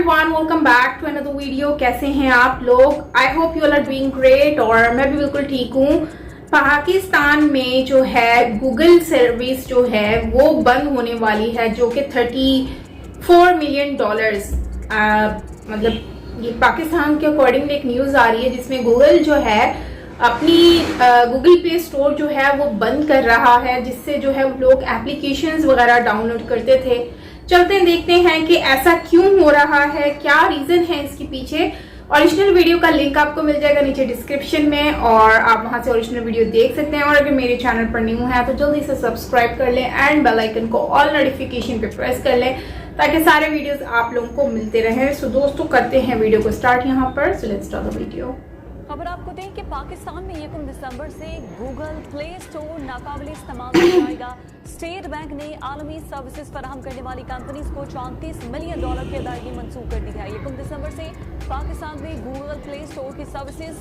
Everyone, welcome back to another video. कैसे हैं आप लोग? I hope you all are doing great. और मैं भी बिल्कुल ठीक हूँ। पाकिस्तान में जो है गूगल सर्विस जो है वो बंद होने वाली है, जो कि $34 मिलियन मतलब ये पाकिस्तान के अकॉर्डिंग एक न्यूज़ आ रही है जिसमें गूगल जो है अपनी गूगल प्ले स्टोर जो है वो बंद कर रहा है, जिससे जो है लोग एप्लीकेशंस वगैरह डाउनलोड करते थे। चलते हैं, देखते हैं कि ऐसा क्यों हो रहा है, क्या रीजन है इसके पीछे। ओरिजिनल वीडियो का लिंक आपको मिल जाएगा नीचे डिस्क्रिप्शन में और आप वहां से ओरिजिनल वीडियो देख सकते हैं। और अगर मेरे चैनल पर न्यू है तो जल्दी से सब्सक्राइब कर लें एंड बेल आइकन को ऑल नोटिफिकेशन पे प्रेस कर लें ताकि सारे वीडियोस आप लोगों को मिलते रहें। सो दोस्तों, करते हैं वीडियो को स्टार्ट यहाँ पर। So let's start the video. खबर आपको दें कि पाकिस्तान में 1 दिसंबर से गूगल प्ले स्टोर नाकाबिले इस्तेमाल हो जाएगा। स्टेट बैंक ने आलमी सर्विसेज फराहम करने वाली कंपनीज को $34 मिलियन की अदायगी मंसूख कर दी है। 1 दिसंबर से पाकिस्तान में गूगल प्ले स्टोर की सर्विसेज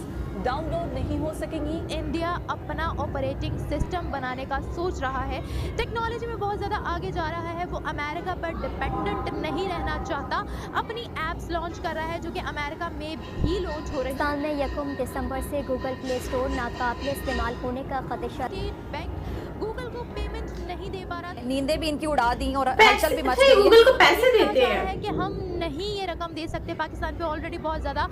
डाउनलोड नहीं हो सकेंगी। इंडिया अपना ऑपरेटिंग सिस्टम बनाने का सोच रहा है, टेक्नोलॉजी में बहुत ज़्यादा आगे जा रहा है। वो अमेरिका पर डिपेंडेंट नहीं रहना चाहता, अपनी एप्स लॉन्च कर रहा है जो कि अमेरिका में भी लॉन्च हो रही है। पाकिस्तान में 1 दिसंबर से गूगल प्ले स्टोर नाकाबिले इस्तेमाल होने का खदशा। स्टेट बैंक गूगल को पेमेंट नहीं दे पा रहा, नींदें भी इनकी उड़ा दी और हलचल भी मच गई। गूगल को पैसे देते है हैं कि हम नहीं ये रकम दे सकते। पाकिस्तान पे ऑलरेडी बहुत ज़्यादा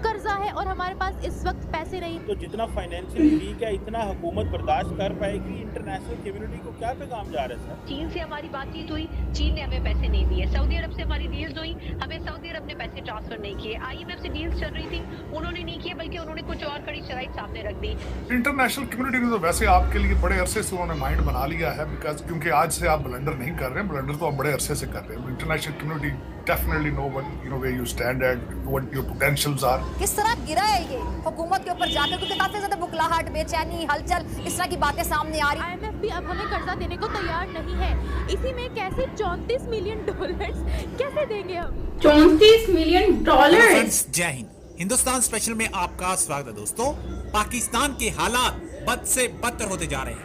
कर्जा है और हमारे पास इस वक्त पैसे नहीं। तो जितना फाइनेंशियल वीक है इतना हुकूमत बर्दाश्त कर पाएगी। इंटरनेशनल कम्युनिटी को क्या पैगाम जा रहा है सर? चीन से हमारी बातचीत हुई, चीन ने हमें पैसे नहीं दिए। सऊदी अरब से हमारी डील्स हुई, हमें सऊदी अरब ने पैसे ट्रांसफर नहीं किए। IMF से डील्स चल रही थी, उन्होंने नहीं किए, बल्कि उन्होंने कुछ और कड़ी शराइत सामने रख दी। इंटरनेशनल कम्युनिटी ने तो वैसे आपके लिए बड़े अरसे से उन्होंने माइंड बना लिया है, बिकॉज क्योंकि आज से आप ब्लंडर नहीं कर रहे हैं, ब्लंडर तो आप बड़े अरसे से कर रहे हैं। International community definitely no where you stand at, what your potentials are। किस तरह गिरा है ये हुकूमत के ऊपर जाकर, क्योंकि काफी ज्यादा बुखलाहट, बेचैनी, हलचल, इस तरह की बातें सामने आ रही। IMF भी अब हमें कर्जा देने को तैयार नहीं है। इसी में कैसे $34 मिलियन कैसे देंगे हम? $34 मिलियन। जय हिंद। हिंदुस्तान स्पेशल में आपका स्वागत है दोस्तों। पाकिस्तान के हालात बद से बदतर होते जा रहे हैं।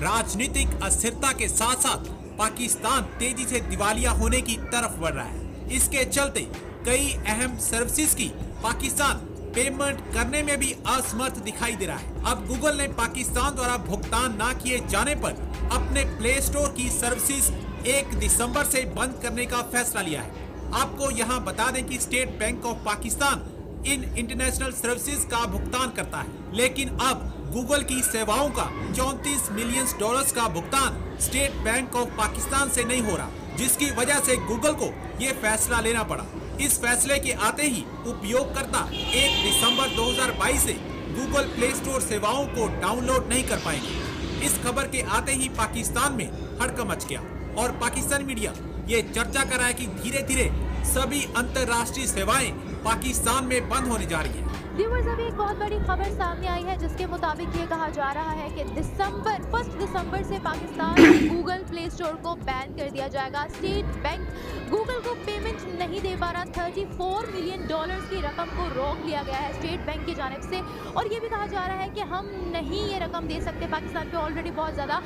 राजनीतिक अस्थिरता के साथ साथ पाकिस्तान तेजी से दिवालिया होने की तरफ बढ़ रहा है। इसके चलते कई अहम सर्विसेज की पाकिस्तान पेमेंट करने में भी असमर्थ दिखाई दे रहा है। अब गूगल ने पाकिस्तान द्वारा भुगतान न किए जाने पर अपने प्ले स्टोर की सर्विसेज 1 दिसंबर से बंद करने का फैसला लिया है। आपको यहाँ बता दें कि state bank of Pakistan in international services का भुगतान करता है, लेकिन अब गूगल की सेवाओं का $34 मिलियन का भुगतान स्टेट बैंक ऑफ पाकिस्तान से नहीं हो रहा, जिसकी वजह से गूगल को ये फैसला लेना पड़ा। इस फैसले के आते ही उपयोगकर्ता 1 दिसंबर 2022 से गूगल प्ले स्टोर सेवाओं को डाउनलोड नहीं कर पाएंगे। इस खबर के आते ही पाकिस्तान में हड़कंप मच गया और पाकिस्तानी मीडिया ये चर्चा कर रहा है कि धीरे धीरे सभी अंतर्राष्ट्रीय सेवाएं पाकिस्तान में बंद होने जा रही है। व्यूअर्स, अभी एक बहुत बड़ी खबर सामने आई है जिसके मुताबिक ये कहा जा रहा है कि 1 दिसंबर से पाकिस्तान गूगल प्ले स्टोर को बैन कर दिया जाएगा। स्टेट बैंक गूगल को पेमेंट नहीं दे पा रहा। $34 मिलियन की रकम को रोक लिया गया है स्टेट बैंक की जानिब से। और ये भी कहा जा रहा है कि हम नहीं ये रकम दे सकते। पाकिस्तान पे ऑलरेडी बहुत ज़्यादा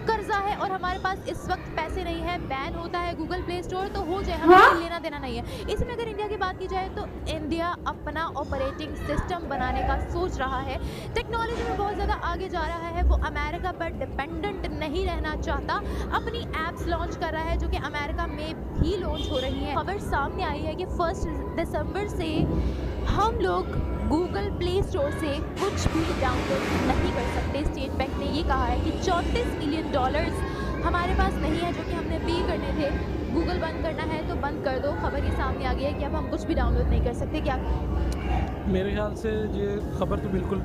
कर्जा है और हमारे पास इस वक्त पैसे नहीं है। बैन होता है गूगल प्ले स्टोर तो हो जाए, हमें लेना देना नहीं है। इसमें अगर इंडिया की बात की जाए तो इंडिया अपना ऑपरेटिंग सिस्टम बनाने का सोच रहा है, टेक्नोलॉजी में बहुत ज़्यादा आगे जा रहा है। वो अमेरिका पर डिपेंडेंट नहीं रहना चाहता, अपनी एप्स लॉन्च कर रहा है जो कि अमेरिका में भी लॉन्च हो रही है। खबर सामने आई है कि 1 दिसंबर से हम लोग गूगल प्ले स्टोर से कुछ भी डाउनलोड नहीं कर सकते। स्टेट बैंक ने ये कहा है कि $34 मिलियन हमारे पास नहीं है जो कि हमने पे करने थे। गूगल बंद करना है तो बंद कर दो। खबर ये सामने आ गई है कि अब हम कुछ भी डाउनलोड नहीं कर सकते। क्या मेरे ख्याल से ये खबर तो बिल्कुल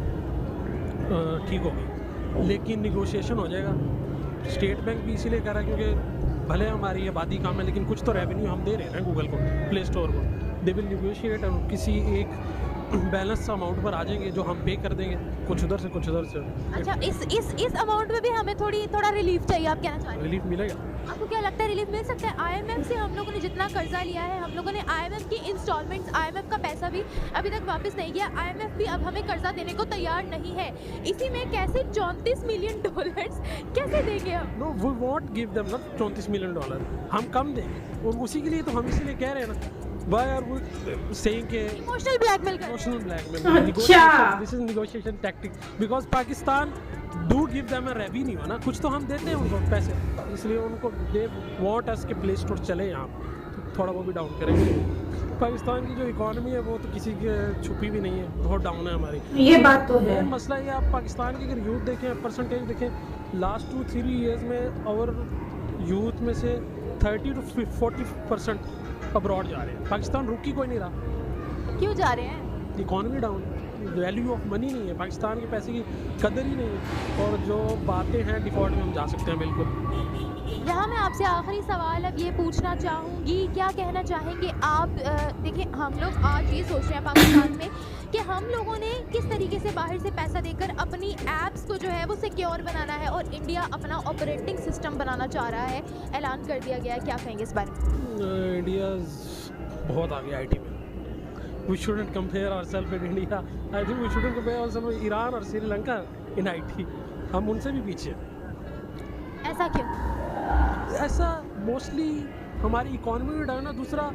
ठीक होगी, लेकिन निगोशिएशन हो जाएगा। स्टेट बैंक भी इसीलिए कर रहा है क्योंकि भले हमारी आबादी कम है लेकिन कुछ तो रेवेन्यू हम दे रहे हैं गूगल को, प्ले स्टोर को। दे विल निगोशिएट और किसी एक बैलेंस अमाउंट पर आ जाएंगे जो हम पे कर देंगे, कुछ उधर से कुछ उधर से। अच्छा, इस अमाउंट में भी हमें थोड़ा रिलीफ चाहिए। आप कहना चाह रहे हैं रिलीफ मिलेगा? आपको क्या लगता है रिलीफ मिल सकता है? IMF से हम लोगों ने जितना कर्जा लिया है, हम लोगों ने IMF की इंस्टॉलमेंट्स, IMF का पैसा भी अभी तक वापस नहीं किया। IMF भी अब हमें कर्जा देने को तैयार नहीं है। इसी में कैसे $34 मिलियन कैसे देंगे हम? No, we won't give them not $34 million, हम कम देंगे। और उसी के लिए तो हम इसीलिए कह रहे हैं ना, Why are we saying कि इमोशनल ब्लैकमेल कर emotional blackmail? अच्छा। This is negotiation tactic because Pakistan do give them a revenue ना, कुछ तो हम देते हैं उनको पैसे, इसलिए उनको they want us के प्ले स्टोर चले यहाँ, थोड़ा वो भी डाउन करेंगे। पाकिस्तान की जो इकोनॉमी है वो तो किसी के छुपी भी नहीं है, बहुत डाउन है हमारी। ये बात तो है। मसला ये आप पाकिस्तान की अगर यूथ देखें, परसेंटेज देखें, लास्ट 2-3 ईयर्स में और यूथ में से 30 to 40% अब्रॉड जा रहे हैं। पाकिस्तान रुक ही कोई नहीं रहा। क्यों जा रहे हैं? Economy down, value of money नहीं है, पाकिस्तान के पैसे की कदर ही नहीं है, और जो बातें हैं डिफॉल्ट में हम जा सकते हैं बिल्कुल। यहाँ मैं आपसे आखिरी सवाल अब ये पूछना चाहूँगी, क्या कहना चाहेंगे आप? देखिए हम लोग आज ये सोच रहे हैं पाकिस्तान में कि हम लोगों ने किस तरीके से बाहर से पैसा देकर अपनी ऐप्स को जो है वो सिक्योर बनाना है, और इंडिया अपना ऑपरेटिंग सिस्टम बनाना चाह रहा है, ऐलान कर दिया गया है। क्या कहेंगे इस बारे में? इंडिया बहुत आगे आईटी में। We shouldn't compare ourselves with India. I think we shouldn't compare ourselves with Iran और श्रीलंका in IT. हम उनसे भी पीछे हैं। ऐसा क्यों? ऐसा मोस्टली हमारी इकोनॉमी में डाउन है, दूसरा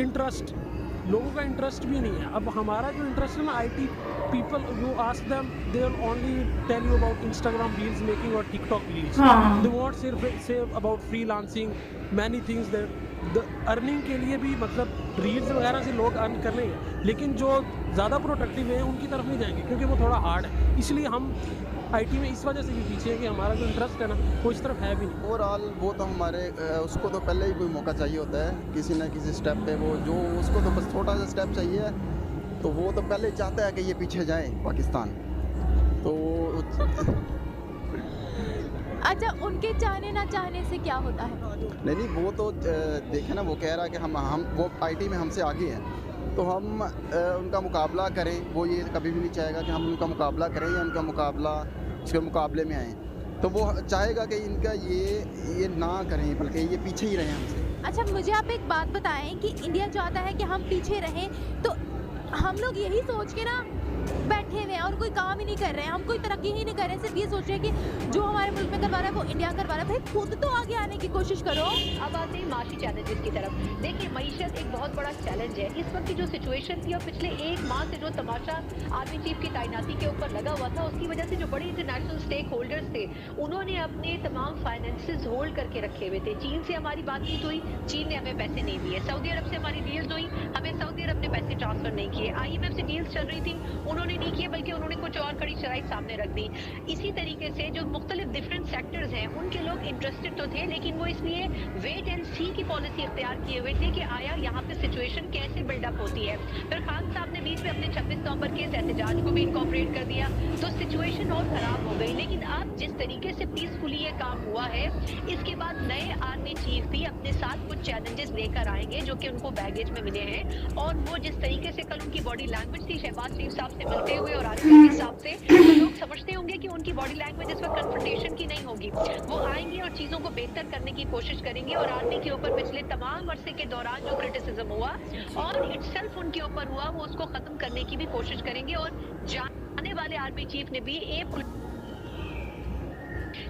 इंटरेस्ट, लोगों का इंटरेस्ट भी नहीं है। अब हमारा जो इंटरेस्ट है ना, IT people, you ask them, they will only tell you about Instagram reels making और टिकटॉक रील्स। दे वॉन्ट सिर्फ say about freelancing, many things there. Earning के लिए भी मतलब रील्स वगैरह से लोग अर्न कर रहे हैं, लेकिन जो ज़्यादा प्रोडक्टिव है उनकी तरफ नहीं जाएंगे क्योंकि वो थोड़ा हार्ड है। इसलिए हम आईटी में इस वजह से भी पीछे है कि हमारा जो इंटरेस्ट है ना वो इस तरफ है भी नहीं। ओवरऑल वो तो हमारे उसको तो पहले ही कोई मौका चाहिए होता है, किसी ना किसी स्टेप पे, वो जो उसको तो बस छोटा सा स्टेप चाहिए, तो वो तो पहले चाहता है कि ये पीछे जाए पाकिस्तान। तो अच्छा, उनके चाहने ना चाहने से क्या होता है? नहीं, वो तो देखे ना, वो कह रहा है कि हम वो आईटी में हमसे आगे हैं, तो हम उनका मुकाबला करें। वो ये कभी भी नहीं चाहेगा कि हम उनका मुकाबला करें या उनका मुकाबला उसके मुकाबले में आएँ। तो वो चाहेगा कि इनका ये ना करें, बल्कि ये पीछे ही रहें हमसे। अच्छा, मुझे आप एक बात बताएं कि इंडिया चाहता है कि हम पीछे रहें, तो हम लोग यही सोच के ना बैठे हुए हैं और कोई काम ही नहीं कर रहे हैं, हम कोई तरक्की ही नहीं कर रहे हैं, सिर्फ ये सोच रहे हैं कि जो हमारे मुल्क में करवा रहा है वो इंडिया करवा रहा है। भाई खुद तो आगे आने की कोशिश करो। अब आते हैं माशी चैलेंजेस की तरफ। देखिए, मईशत एक बहुत बड़ा चैलेंज है। इस वक्त की जो सिचुएशन थी और पिछले 1 माह से जो तमाशा आर्मी चीफ की तैनाती के ऊपर लगा हुआ था, उसकी वजह से जो बड़े इंटरनेशनल स्टेक होल्डर्स थे उन्होंने अपने तमाम फाइनेंसेस होल्ड करके रखे हुए थे। चीन से हमारी बातचीत हुई, चीन ने हमें पैसे नहीं दिए। सऊदी अरब से हमारी डील्स हुई, हमें सऊदी अरब ने पैसे ट्रांसफर नहीं किए। IMF से डील्स चल रही थी, उन्होंने नहीं किए, बल्कि उन्होंने कुछ और कड़ी शराइत सामने रख दी। इसी तरीके से जो मुख्तलिफ डिफरेंट सेक्टर्स हैं उनके लोग इंटरेस्टेड तो थे, लेकिन वो इसलिए वेट एंड सी की पॉलिसी इख्तियार किए हुए थे कि आया यहाँ पे सिचुएशन कैसे बिल्डअप होती है। फिर खान साहब ने बीच में अपने 26 नवंबर के इस एहतजाज को भी इनकॉर्पोरेट कर दिया, तो सिचुएशन और खराब हो गई। लेकिन अब जिस तरीके से पीसफुली ये काम हुआ है, इसके बाद नए आर्मी चीफ भी अपने साथ कुछ चैलेंजेस लेकर आएंगे जो कि उनको बैगेज में मिले हैं। और वो जिस तरीके से कल उनकी बॉडी लैंग्वेज थी शहबाज शरीफ साहब से मिलते हुए और आज के हिसाब से, तो लोग समझते होंगे कि उनकी बॉडी लैंग्वेज इस वक्त कन्फ्रंटेशन की नहीं होगी। वो आएंगे और चीजों को बेहतर करने की कोशिश करेंगे, और आर्मी के ऊपर पिछले तमाम अरसे के दौरान जो क्रिटिसिज्म हुआ और इटसेल्फ उनके ऊपर हुआ, वो उसको खत्म करने की भी कोशिश करेंगे। और जाने वाले आर्मी चीफ ने भी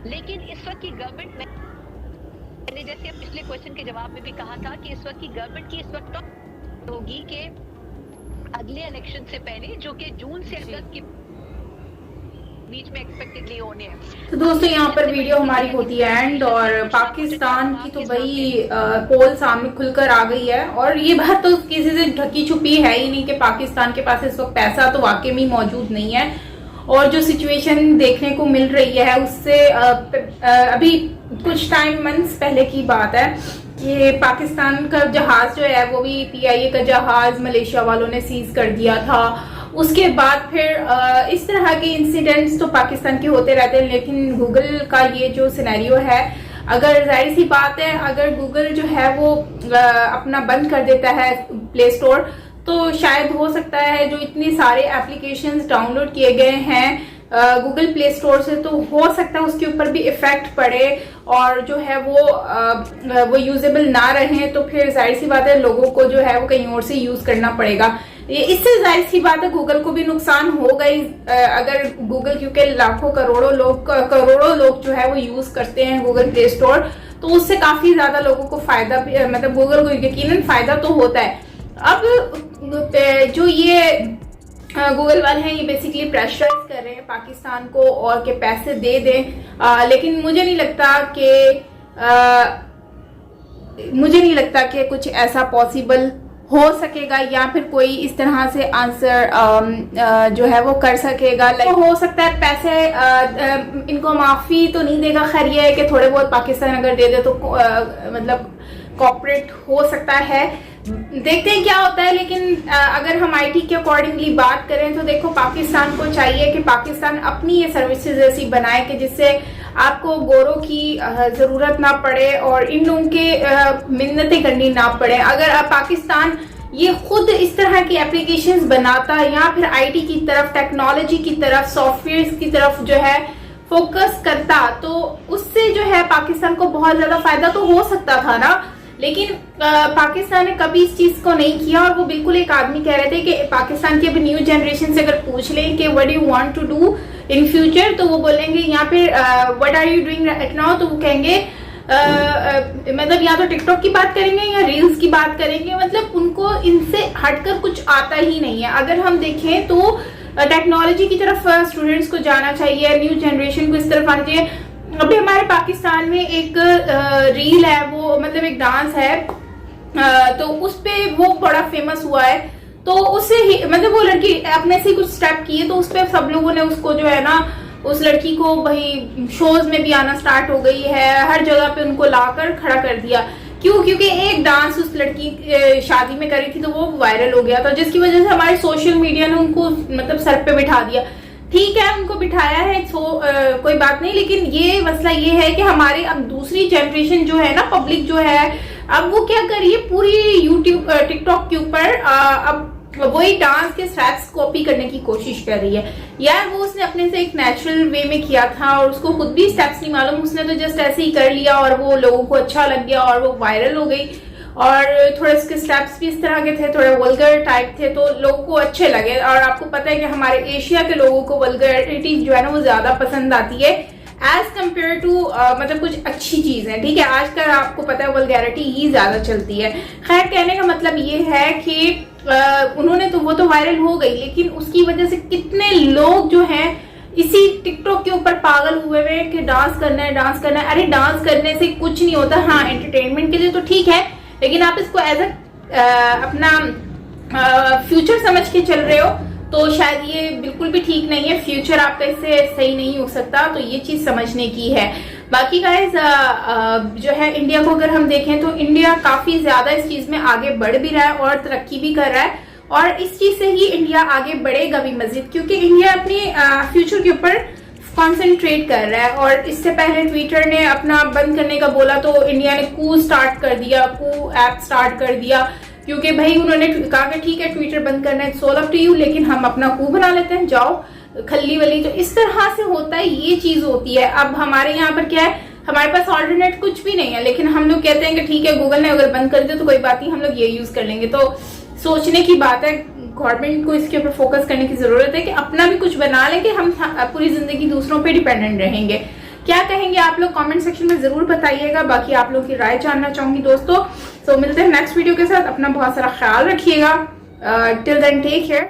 लेकिन इस वक्त की गवर्नमेंट में, मैंने जैसे पिछले क्वेश्चन के जवाब में भी कहा था कि इस वक्त की गवर्नमेंट की इस वक्त होगी कि अगले इलेक्शन से पहले, जो कि जून से अगस्त के बीच में एक्सपेक्टेडली होने हैं। तो दोस्तों, यहाँ पर वीडियो हमारी होती है एंड, और पाकिस्तान की तो भाई पोल सामने खुलकर आ गई है, और ये बात तो किसी से ढकी छुपी है ही नहीं कि पाकिस्तान के पास इस वक्त पैसा तो वाकई में मौजूद नहीं है। और जो सिचुएशन देखने को मिल रही है उससे अभी कुछ टाइम मंथ्स पहले की बात है कि पाकिस्तान का जहाज जो है वो भी PIA का जहाज मलेशिया वालों ने सीज कर दिया था। उसके बाद फिर इस तरह के इंसिडेंट्स तो पाकिस्तान के होते रहते हैं, लेकिन गूगल का ये जो सिनेरियो है, अगर जाहिर सी बात है अगर गूगल जो है वो अपना बंद कर देता है प्ले स्टोर, तो शायद हो सकता है जो इतने सारे एप्लीकेशंस डाउनलोड किए गए हैं गूगल प्ले स्टोर से, तो हो सकता है उसके ऊपर भी इफेक्ट पड़े और जो है वो यूजेबल ना रहे। तो फिर जाहिर सी बात है लोगों को जो है वो कहीं और से यूज करना पड़ेगा। इससे जाहिर सी बात है गूगल को भी नुकसान होगा ही, अगर गूगल, क्योंकि लाखों करोड़ों लोग जो है वो यूज करते हैं गूगल प्ले स्टोर, तो उससे काफी ज्यादा लोगों को फायदा भी, मतलब गूगल को यकीनन फायदा तो होता है। अब जो ये गूगल वाले हैं ये बेसिकली प्रेशराइज कर रहे हैं पाकिस्तान को और के पैसे दे दें, लेकिन मुझे नहीं लगता कि कुछ ऐसा पॉसिबल हो सकेगा या फिर कोई इस तरह से आंसर जो है वो कर सकेगा। हो सकता है पैसे इनको माफी तो नहीं देगा, खैर ये है कि थोड़े बहुत पाकिस्तान अगर दे दे तो मतलब कॉपरेट हो सकता है, देखते हैं क्या होता है। लेकिन अगर हम आईटी के अकॉर्डिंगली बात करें तो देखो पाकिस्तान को चाहिए कि पाकिस्तान अपनी ये सर्विसेज ऐसी बनाए कि जिससे आपको गोरों की जरूरत ना पड़े और इन लोगों के मिन्नतें करनी ना पड़े। अगर पाकिस्तान ये खुद इस तरह की एप्लीकेशंस बनाता या फिर आईटी की तरफ, टेक्नोलॉजी की तरफ, सॉफ्टवेयर की तरफ जो है फोकस करता तो उससे जो है पाकिस्तान को बहुत ज्यादा फायदा तो हो सकता था ना। लेकिन पाकिस्तान ने कभी इस चीज को नहीं किया। और वो बिल्कुल एक आदमी कह रहे थे कि पाकिस्तान की अभी न्यू जनरेशन से अगर पूछ लें कि what do you want to do in future, तो वो बोलेंगे यहाँ पे what are you doing right now, तो वो कहेंगे मतलब या तो टिकटॉक की बात करेंगे या रील्स की बात करेंगे, मतलब उनको इनसे हटकर कुछ आता ही नहीं है। अगर हम देखें तो टेक्नोलॉजी की तरफ स्टूडेंट्स को जाना चाहिए, न्यू जनरेशन को इस तरफ आना चाहिए। अभी हमारे पाकिस्तान में एक रील है, वो मतलब एक डांस है, तो उस पे वो बड़ा फेमस हुआ है। तो उससे ही मतलब वो लड़की अपने से कुछ स्टेप किए तो उस पे सब लोगों ने उसको जो है ना, उस लड़की को भाई शोज में भी आना स्टार्ट हो गई है, हर जगह पे उनको लाकर खड़ा कर दिया। क्यों? क्योंकि एक डांस उस लड़की शादी में करी थी तो वो वायरल हो गया था, जिसकी वजह से हमारे सोशल मीडिया ने उनको मतलब सर पे बिठा दिया। ठीक है, उनको बिठाया है तो कोई बात नहीं, लेकिन ये मसला ये है कि हमारे अब दूसरी जनरेशन जो है ना, पब्लिक जो है, अब वो क्या कर रही है, पूरी यूट्यूब टिकटॉक के ऊपर अब वही डांस के स्टेप्स कॉपी करने की कोशिश कर रही है। यार वो उसने अपने से एक नेचुरल वे में किया था और उसको खुद भी स्टेप्स नहीं मालूम, उसने तो जस्ट ऐसे ही कर लिया और वो लोगों को अच्छा लग गया और वो वायरल हो गई। और थोड़े उसके स्टेप्स भी इस तरह के थे, थोड़े वल्गर टाइप थे, तो लोगों को अच्छे लगे। और आपको पता है कि हमारे एशिया के लोगों को वल्गरिटी जो है ना वो ज्यादा पसंद आती है एज कम्पेयर टू मतलब कुछ अच्छी चीज है। ठीक है, आजकल आपको पता है वल्गैरिटी ही ज्यादा चलती है। खैर, कहने का मतलब ये है कि उन्होंने तो वो तो वायरल हो गई, लेकिन उसकी वजह से कितने लोग जो हैं इसी टिकटॉक के ऊपर पागल हुए हुए कि डांस करना है, डांस करना है। अरे डांस करने से कुछ नहीं होता, हाँ एंटरटेनमेंट के लिए तो ठीक है, लेकिन आप इसको एज अपना फ्यूचर समझ के चल रहे हो तो शायद ये बिल्कुल भी ठीक नहीं है। फ्यूचर आपका इससे सही नहीं हो सकता, तो ये चीज समझने की है। बाकी गाइस जो है इंडिया को अगर हम देखें तो इंडिया काफी ज्यादा इस चीज में आगे बढ़ भी रहा है और तरक्की भी कर रहा है, और इस चीज से ही इंडिया आगे बढ़ेगा भी मजीद, क्योंकि इंडिया अपने फ्यूचर के ऊपर कॉन्सेंट्रेट कर रहा है। और इससे पहले ट्विटर ने अपना बंद करने का बोला तो इंडिया ने कू स्टार्ट कर दिया, कू ऐप स्टार्ट कर दिया, क्योंकि भाई उन्होंने कहा कि ठीक है ट्विटर बंद करना है, सोल अप टू यू, लेकिन हम अपना कू बना लेते हैं, जाओ खल्ली वली। तो इस तरह से होता है, ये चीज होती है। अब हमारे यहाँ पर क्या है, हमारे पास ऑल्टरनेट कुछ भी नहीं है, लेकिन हम लोग कहते हैं कि ठीक है गूगल ने अगर बंद कर दिया तो कोई बात नहीं, हम लोग ये यूज कर लेंगे। तो सोचने की बात है, गवर्नमेंट को इसके ऊपर फोकस करने की जरूरत है कि अपना भी कुछ बना लें कि हम पूरी जिंदगी दूसरों पे डिपेंडेंट रहेंगे। क्या कहेंगे आप लोग कमेंट सेक्शन में जरूर बताइएगा। बाकी आप लोगों की राय जानना चाहूंगी दोस्तों। तो मिलते हैं नेक्स्ट वीडियो के साथ, अपना बहुत सारा ख्याल रखिएगा। Till then take care.